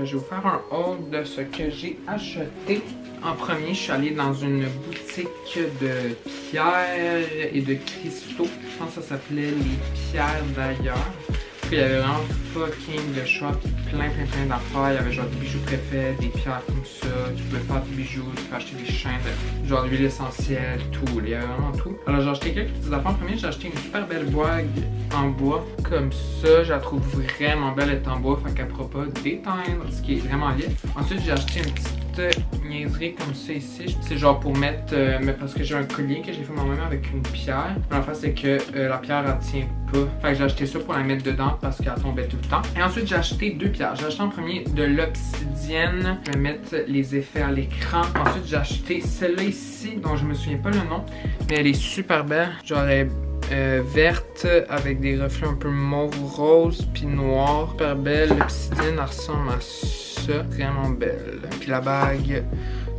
que je vais vous faire un haul de ce que j'ai acheté. En premier, je suis allée dans une boutique de pierres et de cristaux. Je pense que ça s'appelait les pierres d'ailleurs. Il y avait vraiment fucking de choix, puis plein d'affaires. Il y avait genre des bijoux préfets, des pierres comme ça. Tu pouvais faire des bijoux, tu pouvais acheter des chaînes, genre d'huile essentielle, tout. Il y avait vraiment tout. Alors j'ai acheté quelques petites affaires. En premier, j'ai acheté une super belle bague en bois comme ça. Je la trouve vraiment belle, elle est en bois, fait qu'elle ne pourra pas déteindre, ce qui est vraiment laid. Ensuite, j'ai acheté une petite niaiserie comme ça ici. C'est genre pour mettre, parce que j'ai un collier que j'ai fait moi-même avec une pierre. Mais en fait, c'est que la pierre, elle tient pas. Fait que j'ai acheté ça pour la mettre dedans parce qu'elle tombait tout le temps. Et ensuite, j'ai acheté deux pierres. J'ai acheté en premier de l'obsidienne. Je vais mettre les effets à l'écran. Ensuite, j'ai acheté celle-là ici, dont je me souviens pas le nom. Mais elle est super belle. Genre, elle est verte avec des reflets un peu mauve rose puis noir. Super belle. L'obsidienne, elle ressemble à ça. Vraiment belle. Puis la bague,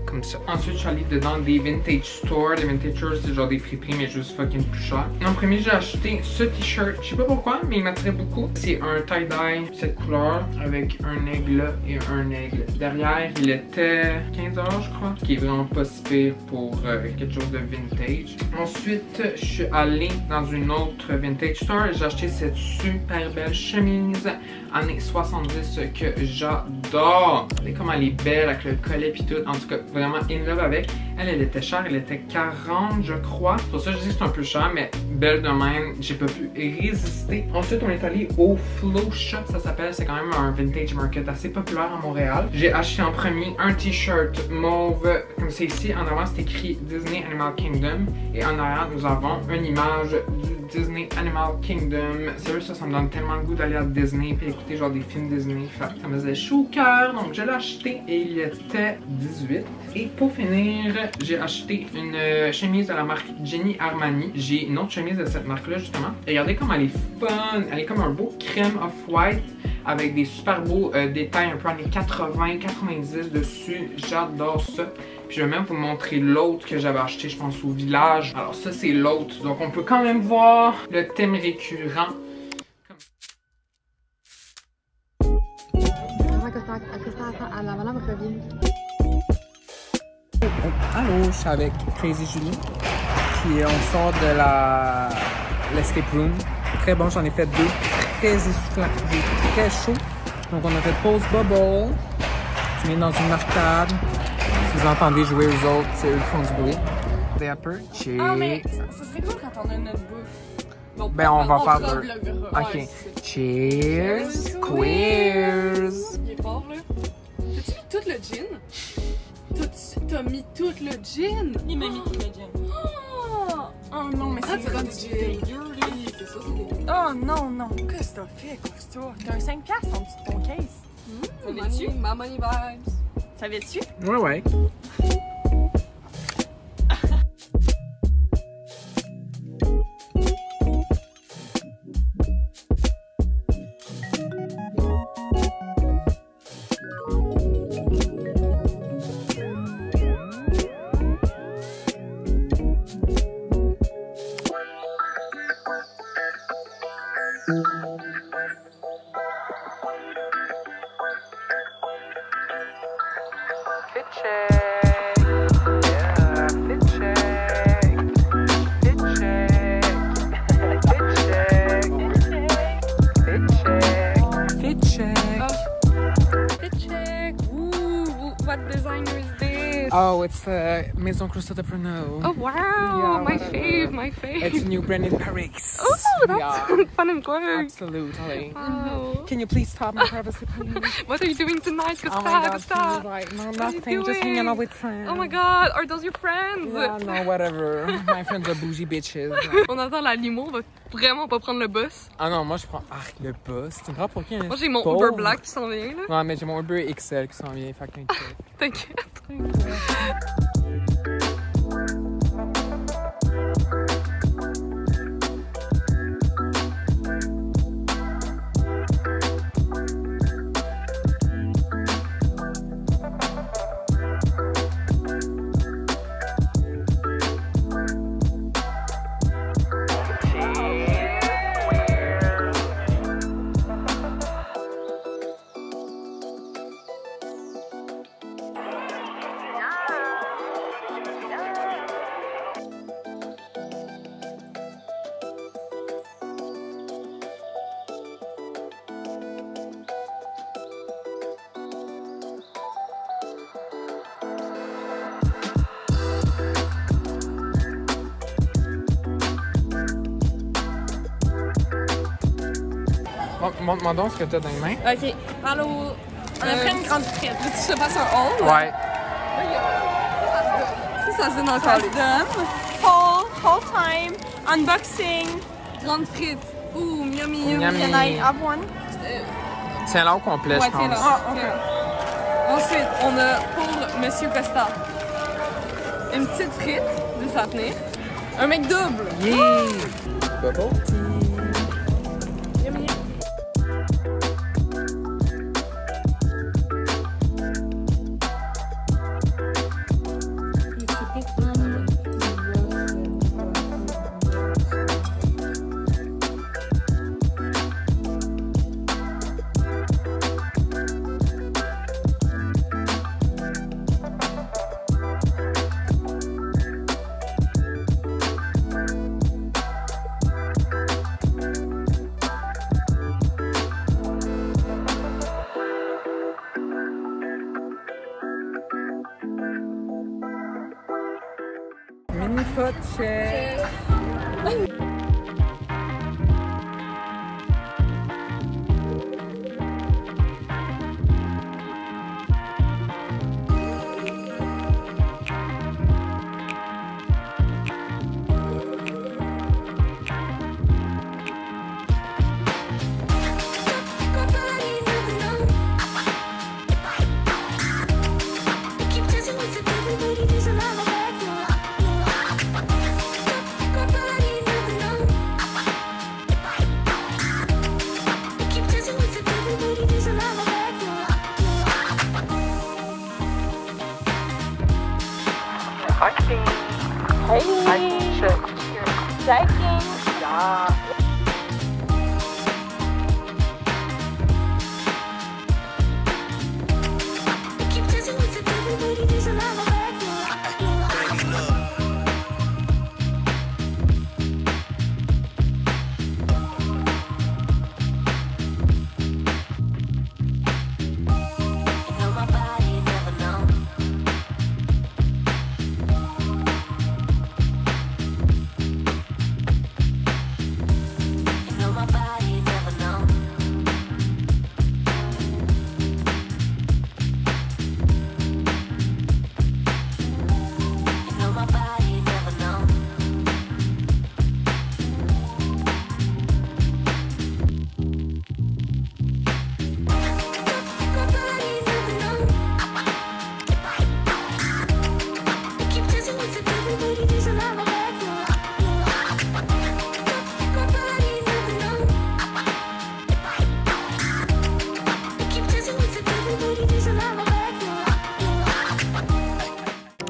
comme ça. Ensuite, je suis allée dedans des vintage stores. Les vintage stores, c'est genre des friperies, mais juste fucking plus cher. En premier, j'ai acheté ce t-shirt. Je sais pas pourquoi, mais il m'attirait beaucoup. C'est un tie-dye, cette couleur, avec un aigle là et un aigle. Derrière, il était 15$, je crois, qui est vraiment pas si pire pour quelque chose de vintage. Ensuite, je suis allée dans une autre vintage store. J'ai acheté cette super belle chemise années 70 que j'adore. Regardez comme elle est belle avec le collet pis tout. En tout cas, vraiment in love avec. Elle était chère, elle était 40 je crois. Pour ça je dis que c'est un peu cher, mais belle de même, j'ai pas pu résister. Ensuite on est allé au Flow Shop, ça s'appelle, c'est quand même un vintage market assez populaire à Montréal. J'ai acheté en premier un t-shirt mauve, comme c'est ici, en avant c'est écrit Disney Animal Kingdom. Et en arrière nous avons une image du Disney Animal Kingdom. Sérieux, ça me donne tellement le goût d'aller à Disney puis écouter genre des films Disney. Ça me faisait chaud au cœur, donc je l'ai acheté et il était 18. Et pour finir, j'ai acheté une chemise de la marque Jenny Armani. J'ai une autre chemise de cette marque-là, justement. Et regardez comme elle est fun. Elle est comme un beau crème off-white avec des super beaux détails un peu années 80-90 dessus. J'adore ça. Puis je vais même vous montrer l'autre que j'avais acheté, je pense, au village. Alors ça, c'est l'autre. Donc on peut quand même voir le thème récurrent. Allô, je suis avec Crazy Julie, qui on sort de l'escape room. Très bon, j'en ai fait deux, très essoufflant, très chaud. Donc on a fait pause bubble, tu mets dans une arcade. Si vous entendez jouer aux autres, c'est eux qui font du bruit. Des un peu, cheers. Ah mais ça serait cool quand on a notre bouffe. Donc, ben on va faire deux. Ok. Ouais, cheers, queers. Il est fort là. T'as-tu mis tout le gin? T'as mis tout le gin? Il m'a mis tout le gin. Oh non, mais ça, c'est pas du gin. C'est ça, c'est dégueu. Oh non, non. Qu'est-ce que t'as fait, Costa? T'as un 5$ en dessous de ton case. Savais-tu? Ma money vibes. Savais-tu? Ouais, ouais. Fit check, yeah, fit check, fit check, fit check, fit check, fit check. Fit check. Ooh, what designer is this? Oh, it's Maison Christophe de Pernod. Oh wow, Yeah, my whatever. fave, my fave. It's a new brand in Paris. Oh, that's Yeah. fun and good. Absolutely. Wow. Can you please stop my privacy, please? What are you doing tonight, Oh Gustav? my God, Gustav? she's like, no, What are you nothing, just hanging doing? out with friends. Oh my god, are those your friends? Yeah, no, whatever. My friends are bougie bitches. On attend la limo, on va vraiment pas prendre le bus. Ah non, moi je prends le bus. Tu me prends pour qui? Moi j'ai mon Uber Black qui s'en vient là. Ouais, mais j'ai mon Uber XL qui s'en vient, fait que t'inquiète. T'inquiète. Montre-moi donc ce que t'as dans les mains. Ok, allô. On a pris une grande frite. Veux-tu que je te fasse un haul? Ouais. Ça se donne encore. Ça se donne. Whole time. Unboxing. Grande frite. Ouh, yummy, yummy. Yummy. Can I have one? Tiens-la au complet, Ouais, je pense. tiens-la. Ah, ok. Ensuite, on a pour Monsieur Costa une petite frite, d'une à tenir. Un mec double. Yeah! Bubble tea. Yummy. Mini pot check.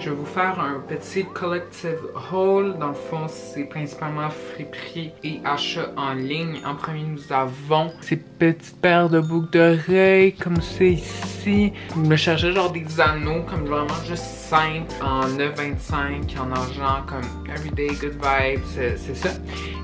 Je vais vous faire un petit collective haul. Dans le fond, c'est principalement friperie et achats en ligne. En premier, nous avons ces petites paires de boucles d'oreilles comme c'est ici. Je me cherchais genre des anneaux comme vraiment juste simples en 9,25 en argent comme Everyday Good Vibes, c'est ça.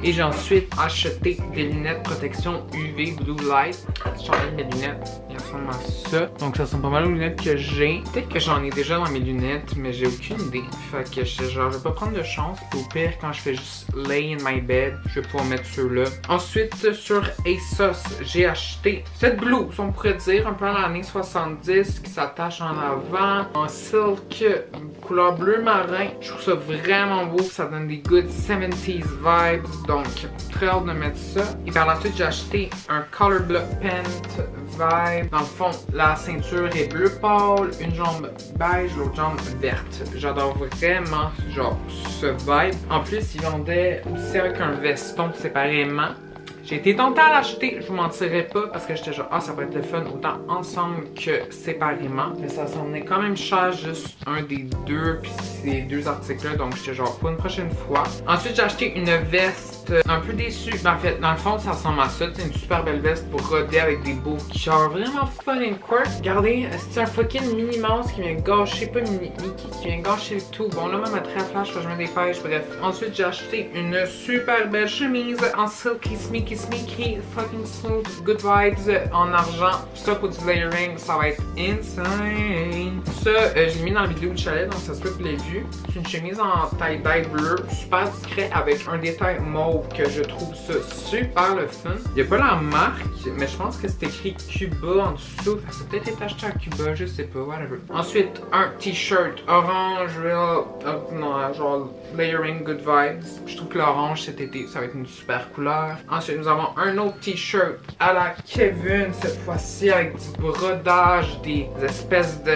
Et j'ai ensuite acheté des lunettes protection UV Blue Light. Je change mes lunettes, il ressemble à ça. Donc ça ressemble pas mal aux lunettes que j'ai. Peut-être que j'en ai déjà dans mes lunettes, mais j'ai aucune idée. Fait que genre, je vais pas prendre de chance. Au pire, quand je fais juste lay in my bed, je vais pouvoir mettre ceux-là. Ensuite, sur ASOS, j'ai acheté cette blouse, on pourrait dire, un peu dans l'année 70, qui s'attache en avant, en silk, couleur bleu marin. Je trouve ça vraiment beau, ça donne des good 70s vibes, donc très hâte de mettre ça. Et par la suite, j'ai acheté un color block pant vibe. Dans le fond, la ceinture est bleu pâle, une jambe beige, l'autre jambe verte. J'adore vraiment genre ce vibe. En plus, ils vendaient aussi avec un veston séparément. J'ai été tentée à l'acheter, je vous mentirais pas, parce que j'étais genre, ah, ça va être le fun autant ensemble que séparément. Mais ça s'en est quand même cher, juste un des deux, puis ces deux articles-là, donc j'étais genre, pour une prochaine fois. Ensuite, j'ai acheté une veste, un peu déçue. Mais en fait, dans le fond, ça ressemble à ça, c'est une super belle veste pour roder avec des beaux cœurs, vraiment fun and quirk. Regardez, c'est un fucking Minnie Mouse qui vient gâcher, pas Mickey, qui vient gâcher le tout. Bon, là, même à très flash, je me dépêche, bref. Ensuite, j'ai acheté une super belle chemise en silky sneaky fucking smooth, good vibes en argent. Ça pour du layering, ça va être insane. Ça, je l'ai mis dans la vidéo du chalet, donc ça se peut que vous l'ayez vu. C'est une chemise en tie-dye bleu, super discret avec un détail mauve sauf que je trouve ça super le fun. Il n'y a pas la marque, mais je pense que c'est écrit Cuba en dessous. Ça a peut-être été acheté à Cuba, je sais pas, whatever. Ensuite, un t-shirt orange, non, genre layering good vibes. Je trouve que l'orange cet été, ça va être une super couleur. Ensuite, nous avons un autre t-shirt à la Kevin, cette fois-ci avec du brodage, des espèces de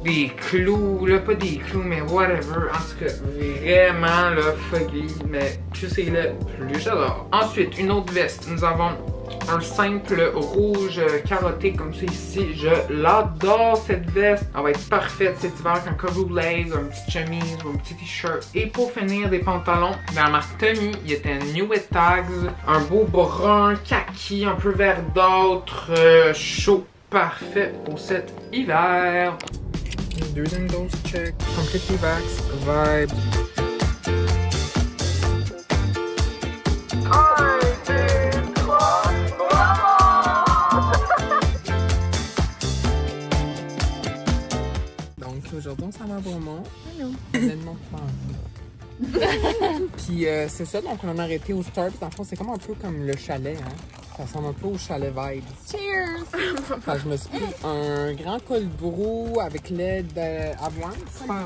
des clous, là, pas des clous, mais whatever. En tout cas, vraiment, là, fugly, mais plus c'est là, plus j'adore. Ensuite, une autre veste. Nous avons un simple rouge carotté comme ça ici. Je l'adore cette veste. Elle va être parfaite cet hiver avec un cover blaze, un petit chemise ou un petit t-shirt. Et pour finir, des pantalons de la marque Tommy. Il était New with Tags. Un beau brun, kaki, un peu vert d'autre, chaud. Parfait pour cet hiver. Deuxième dose check. Completely vax vibes. Donc aujourd'hui on s'en va à Bromont. Événement Puis c'est ça, donc on a arrêté au Star. Dans le fond, c'est comme un peu comme le chalet, hein. Ça ressemble un peu au chalet vibes. Cheers! Enfin, je me suis pris un grand col brou avec lait d'avoine.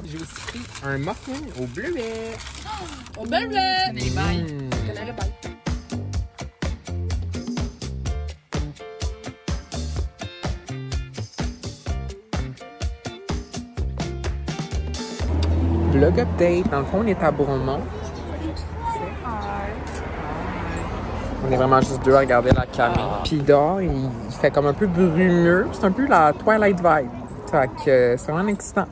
J'ai aussi pris un muffin au bleuet. Au bleuet! Les bails. Je connais le bail. Vlog update. Dans le fond, on est à Bromont. On est vraiment juste deux à regarder la caméra. Puis dehors, il fait comme un peu brumeux. C'est un peu la Twilight vibe. Fait que c'est vraiment excitant.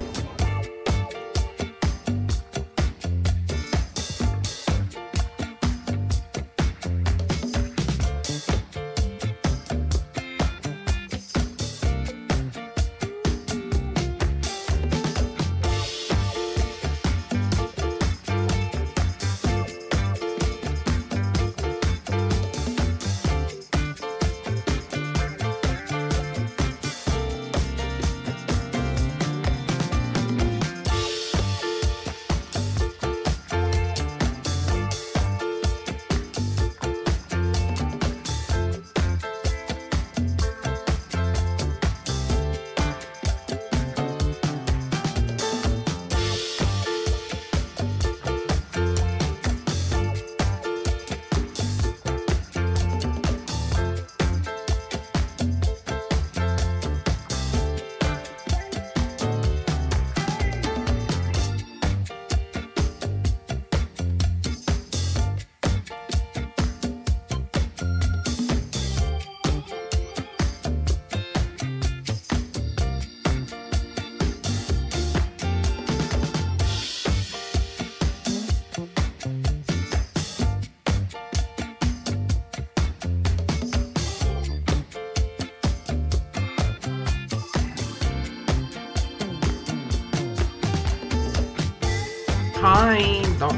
Hi! Donc,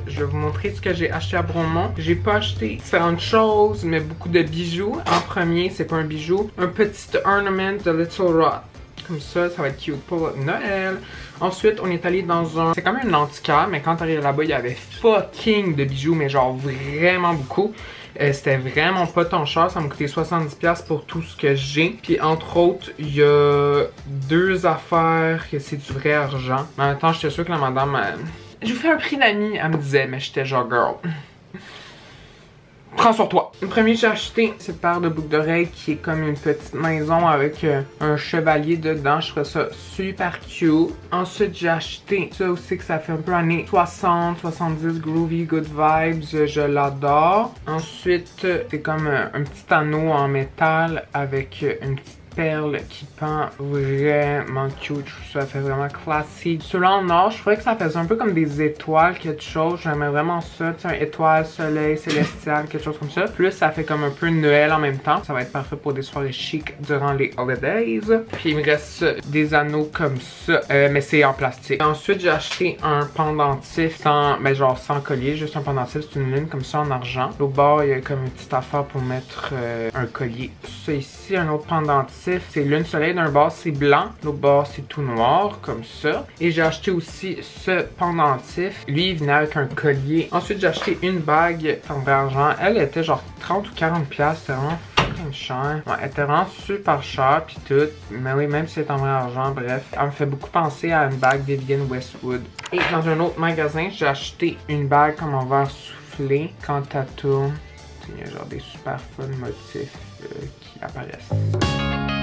je vais vous montrer ce que j'ai acheté à Bromont. J'ai pas acheté différentes choses, mais beaucoup de bijoux. En premier, c'est pas un bijou, un petit ornament de Little Rock. Comme ça, ça va être cute pour Noël. Ensuite, on est allé dans un... C'est comme un antiquaire, mais quand t'arrives là-bas, il y avait fucking de bijoux, mais genre vraiment beaucoup. C'était vraiment pas tant cher, ça m'a coûté 70$ pour tout ce que j'ai. Puis entre autres, il y a deux affaires que c'est du vrai argent. Mais en même temps, j'étais sûre que la madame... Je vous fais un prix d'ami, elle me disait, mais j'étais genre girl. Prends sur toi. Le premier, j'ai acheté cette paire de boucles d'oreilles qui est comme une petite maison avec un chevalier dedans. Je trouve ça super cute. Ensuite, j'ai acheté ça aussi que ça fait un peu années 60, 70, groovy, good vibes. Je l'adore. Ensuite, c'est comme un petit anneau en métal avec une petite perle qui pend vraiment cute. Ça fait vraiment classique. Celui-là en or, je trouvais que ça faisait un peu comme des étoiles, quelque chose. J'aimais vraiment ça. Tu sais, un étoile, soleil, célestial, quelque chose comme ça. Plus, ça fait comme un peu Noël en même temps. Ça va être parfait pour des soirées chic durant les holidays. Puis, il me reste des anneaux comme ça, mais c'est en plastique. Ensuite, j'ai acheté un pendentif sans, mais genre sans collier, juste un pendentif. C'est une lune comme ça en argent. Au bord, il y a comme une petite affaire pour mettre un collier. Ça ici, un autre pendentif pendentifs, c'est lune soleil. D'un bord c'est blanc, l'autre bord c'est tout noir, comme ça. Et j'ai acheté aussi ce pendentif. Lui, il venait avec un collier. Ensuite, j'ai acheté une bague en vrai argent. Elle était genre 30 ou 40$, c'était vraiment cher. Ouais, elle était vraiment super chère pis tout. Mais oui, même si c'est en vrai argent, bref. Elle me fait beaucoup penser à une bague Vivienne Westwood. Et dans un autre magasin, j'ai acheté une bague comme en verre soufflé. Quand elle tourne, il y a genre des super fun motifs qui apparaissent.